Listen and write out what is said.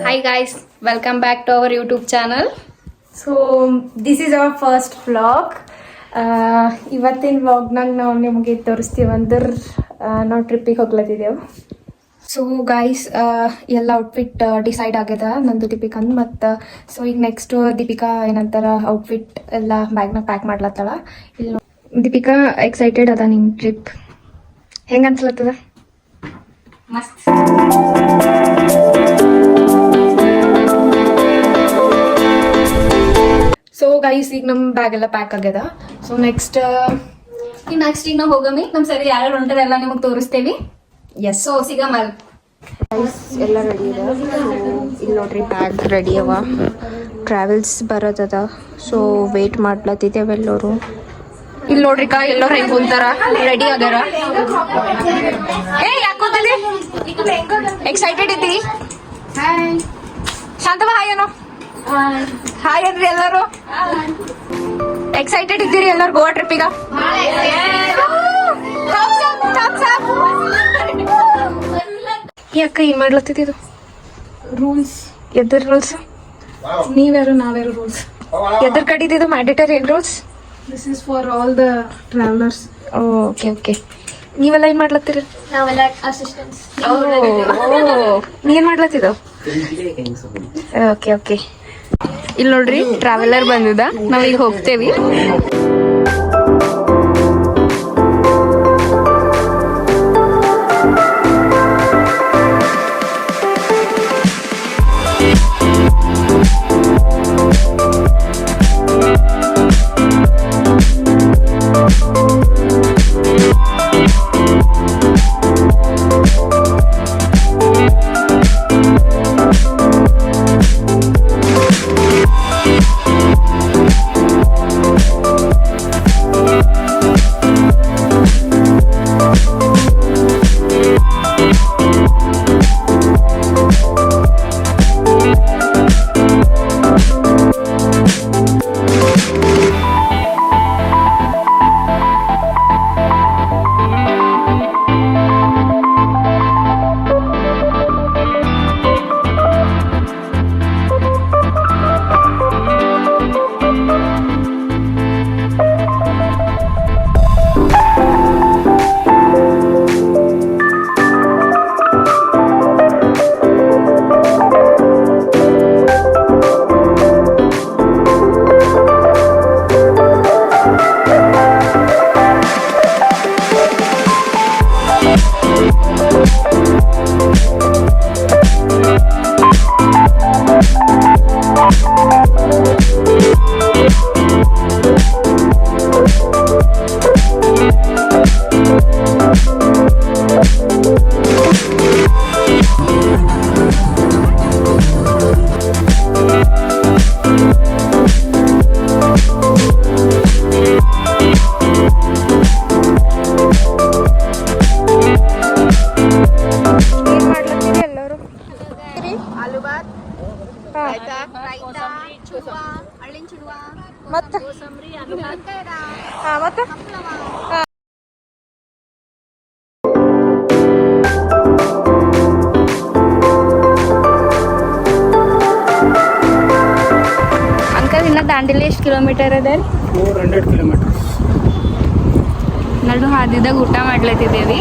Hi guys, welcome back to our YouTube channel. So this is our first vlog. ಇವತ್ತಿನ ವ್ಲಾಗ್ನಾಗ ನಾವು ನಿಮಗೆ ತೋರಿಸ್ತೀವಿ ಅಂದ್ರೆ ನಾವು ಟ್ರಿಪ್ಪಿಗೆ ಹೋಗ್ಲತ್ತಿದ್ದೆವು. ಸೊ ಗಾಯ್ಸ್ ಎಲ್ಲ ಔಟ್ಫಿಟ್ ಡಿಸೈಡ್ ಆಗ್ಯದ ನಂದು ದೀಪಿಕಂದು. ಮತ್ತು ಸೊ ಈಗ ನೆಕ್ಸ್ಟ್ ದೀಪಿಕಾ ಏನಂತಾರ ಔಟ್ಫಿಟ್ ಎಲ್ಲ ಬ್ಯಾಗ್ನಾಗ ಪ್ಯಾಕ್ ಮಾಡ್ಲತ್ತಾಳ. ಇಲ್ಲಿ ದೀಪಿಕಾ ಎಕ್ಸೈಟೆಡ್ ಅದ ನಿಮ್ಮ ಟ್ರಿಪ್ ಹೆಂಗೆ ಅನ್ಸ್ಲತ್ತದ? ಮಸ್ತ್. ಸೊ ಗೈಸ್ ಈಗ ನಮ್ಮ ಬ್ಯಾಗ್ ಎಲ್ಲ ಪ್ಯಾಕ್ ಆಗ್ಯದ. ಸೊ ನೆಕ್ಸ್ಟ್ ಈಗ ನಾವು ಹೋಗಮಿ ನಮ್ಮ ಸರಿ ಯಾರು ಹೊಂಟಾರ ಎಲ್ಲ ನಿಮಗೆ ತೋರಿಸ್ತೇವಿ. ಎಸ್ ಸೊ ಸಿಗಮಲ್ ಎಲ್ಲ ರೆಡಿ ಇದೆ. ಇಲ್ಲಿ ನೋಡ್ರಿ ಬ್ಯಾಗ್ ರೆಡಿ ಅವ, ಟ್ರಾವೆಲ್ಸ್ ಬರೋದದ. ಸೊ ವೇಟ್ ಮಾಡ್ಲತ್ತಿದ್ದೇವೆ ಎಲ್ಲರೂ. ಇಲ್ಲಿ ನೋಡ್ರಿ ಎಲ್ಲರೂ ಹೆಂಗ್ ಕುಂತಾರ, ರೆಡಿ ಆಗ್ಯಾರ. ಏ ಯಾಕೋತಿದಿ? ಎಕ್ಸೈಟೆಡ್ ಇದ್ದೀರಿ? ಶಾಂತವ ಹಾಯ್ ಏನೋ. ಹಾಯ್ ಅನ್ರಿ ಎಲ್ಲರೂ. ಎಕ್ಸೈಟೆಡ್ ಇದ್ದೀರಿ ಎಲ್ಲರೂ ಗೋವಾ ಟ್ರಿಪ್ಪಿಗ? ಯಾಕ ಏನ್ ಮಾಡ್ಲತ್ತಿದ್ದು? ರೂಲ್ಸ್ ಎದ್ರ ರೂಲ್ಸ್? ನೀವ್ಯಾರು ನಾವ್ಯಾರು ರೂಲ್ಸ್? ಎದ್ರ ಕಡಿದಿದ್ದು ಮ್ಯಾಂಡೇಟರಿ ಏನ್ rules? This is for all the travelers. Okay okay. ನೀವೆಲ್ಲ ಏನ್ ಮಾಡ್ಲತ್ತೀರಿ? ನಾವೆಲ್ಲ ಅಸಿಸ್ಟೆಂಟ್ಸ್. ನೀನ್ ಮಾಡ್ಲತ್ತಿದ್ದು? Okay okay. ಇಲ್ಲಿ ನೋಡ್ರಿ ಟ್ರಾವೆಲರ್ ಬಂದಿದ, ನಾವೀಗ ಹೋಗ್ತೇವಿ. ದಾಂಡೇಲಿ ಎಷ್ಟು ಕಿಲೋಮೀಟರ್ ಅದ? 400 kilometers. ನಡು ಹಾದಿದಾಗ ಊಟ ಮಾಡ್ಲತ್ತಿದ್ದೇವಿ.